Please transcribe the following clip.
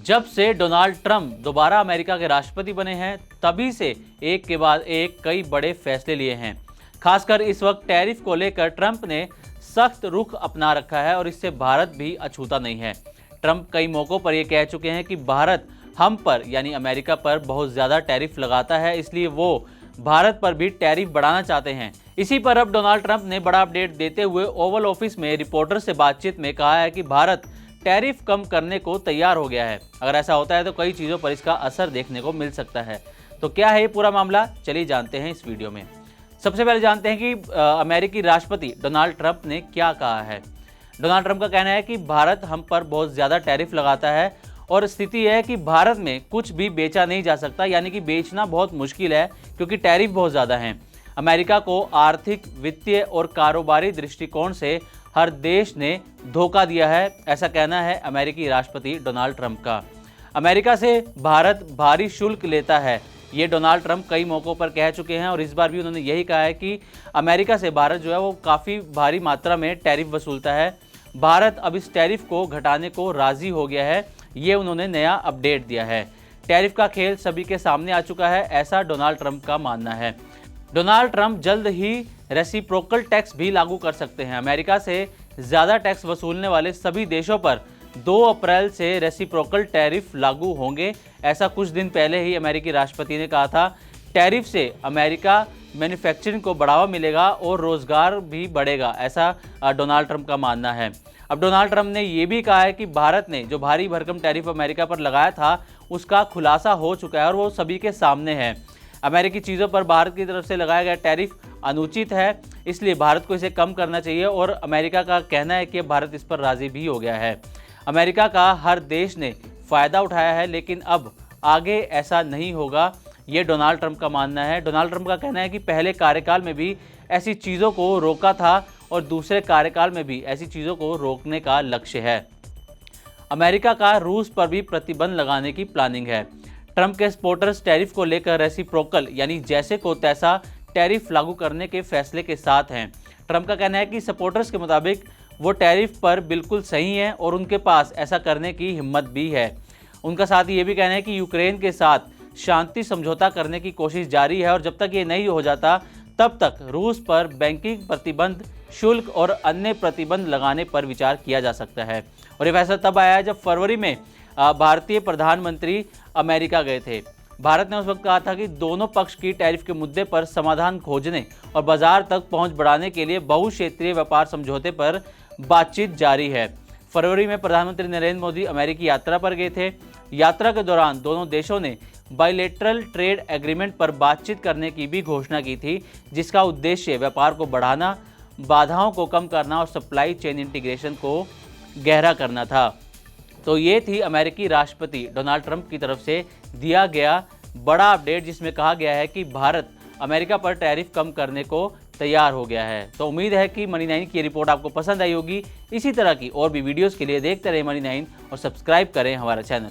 जब से Donald Trump दोबारा अमेरिका के राष्ट्रपति बने हैं, तभी से एक के बाद एक कई बड़े फैसले लिए हैं। खासकर इस वक्त टैरिफ को लेकर ट्रंप ने सख्त रुख अपना रखा है और इससे भारत भी अछूता नहीं है। ट्रंप कई मौकों पर यह कह चुके हैं कि भारत हम पर यानी अमेरिका पर बहुत ज़्यादा टैरिफ लगाता है, इसलिए वो भारत पर भी टैरिफ बढ़ाना चाहते हैं। इसी पर अब डोनाल्ड ट्रंप ने बड़ा अपडेट देते हुए ओवल ऑफिस में रिपोर्टर से बातचीत में कहा है कि भारत टैरिफ कम करने को तैयार हो गया है। अगर ऐसा होता है तो कई चीज़ों पर इसका असर देखने को मिल सकता है। तो क्या है ये पूरा मामला, चलिए जानते हैं इस वीडियो में। सबसे पहले जानते हैं कि अमेरिकी राष्ट्रपति डोनाल्ड ट्रंप ने क्या कहा है। डोनाल्ड ट्रंप का कहना है कि भारत हम पर बहुत ज़्यादा टैरिफ लगाता है और स्थिति है कि भारत में कुछ भी बेचा नहीं जा सकता, यानी कि बेचना बहुत मुश्किल है क्योंकि टैरिफ बहुत ज़्यादा हैं। अमेरिका को आर्थिक, वित्तीय और कारोबारी दृष्टिकोण से हर देश ने धोखा दिया है, ऐसा कहना है अमेरिकी राष्ट्रपति डोनाल्ड ट्रंप का। अमेरिका से भारत भारी शुल्क लेता है, ये डोनाल्ड ट्रंप कई मौक़ों पर कह चुके हैं और इस बार भी उन्होंने यही कहा है कि अमेरिका से भारत जो है वो काफ़ी भारी मात्रा में टैरिफ वसूलता है। भारत अब इस टैरिफ को घटाने को राज़ी हो गया है, ये उन्होंने नया अपडेट दिया है। टैरिफ का खेल सभी के सामने आ चुका है, ऐसा डोनाल्ड ट्रंप का मानना है। डोनाल्ड ट्रंप जल्द ही रेसिप्रोकल टैक्स भी लागू कर सकते हैं। अमेरिका से ज़्यादा टैक्स वसूलने वाले सभी देशों पर 2 अप्रैल से रेसिप्रोकल टैरिफ लागू होंगे, ऐसा कुछ दिन पहले ही अमेरिकी राष्ट्रपति ने कहा था। टैरिफ से अमेरिका मैन्युफैक्चरिंग को बढ़ावा मिलेगा और रोज़गार भी बढ़ेगा, ऐसा डोनाल्ड ट्रंप का मानना है। अब डोनाल्ड ट्रंप ने यह भी कहा है कि भारत ने जो भारी भरकम टैरिफ अमेरिका पर लगाया था उसका खुलासा हो चुका है और वो सभी के सामने है। अमेरिकी चीज़ों पर भारत की तरफ से लगाया गया टैरिफ अनुचित है, इसलिए भारत को इसे कम करना चाहिए और अमेरिका का कहना है कि भारत इस पर राज़ी भी हो गया है। अमेरिका का हर देश ने फ़ायदा उठाया है, लेकिन अब आगे ऐसा नहीं होगा, ये डोनाल्ड ट्रंप का मानना है। डोनाल्ड ट्रंप का कहना है कि पहले कार्यकाल में भी ऐसी चीज़ों को रोका था और दूसरे कार्यकाल में भी ऐसी चीज़ों को रोकने का लक्ष्य है। अमेरिका का रूस पर भी प्रतिबंध लगाने की प्लानिंग है। ट्रंप के सपोर्टर्स टैरिफ को लेकर रेसिप्रोकल यानी जैसे को तैसा टैरिफ लागू करने के फैसले के साथ हैं। ट्रंप का कहना है कि सपोर्टर्स के मुताबिक वो टैरिफ पर बिल्कुल सही हैं और उनके पास ऐसा करने की हिम्मत भी है। उनका साथ ये भी कहना है कि यूक्रेन के साथ शांति समझौता करने की कोशिश जारी है और जब तक ये नहीं हो जाता तब तक रूस पर बैंकिंग प्रतिबंध, शुल्क और अन्य प्रतिबंध लगाने पर विचार किया जा सकता है। और ये फैसला तब आया है जब फरवरी में भारतीय प्रधानमंत्री अमेरिका गए थे। भारत ने उस वक्त कहा था कि दोनों पक्ष की टैरिफ के मुद्दे पर समाधान खोजने और बाजार तक पहुंच बढ़ाने के लिए बहुक्षेत्रीय व्यापार समझौते पर बातचीत जारी है। फरवरी में प्रधानमंत्री नरेंद्र मोदी अमेरिकी यात्रा पर गए थे। यात्रा के दौरान दोनों देशों ने बायलैटरल ट्रेड एग्रीमेंट पर बातचीत करने की भी घोषणा की थी, जिसका उद्देश्य व्यापार को बढ़ाना, बाधाओं को कम करना और सप्लाई चेन इंटीग्रेशन को गहरा करना था। तो ये थी अमेरिकी राष्ट्रपति डोनाल्ड ट्रंप की तरफ से दिया गया बड़ा अपडेट, जिसमें कहा गया है कि भारत अमेरिका पर टैरिफ कम करने को तैयार हो गया है। तो उम्मीद है कि मनी 9 की रिपोर्ट आपको पसंद आई होगी। इसी तरह की और भी वीडियोस के लिए देखते रहे मनी 9 और सब्सक्राइब करें हमारा चैनल।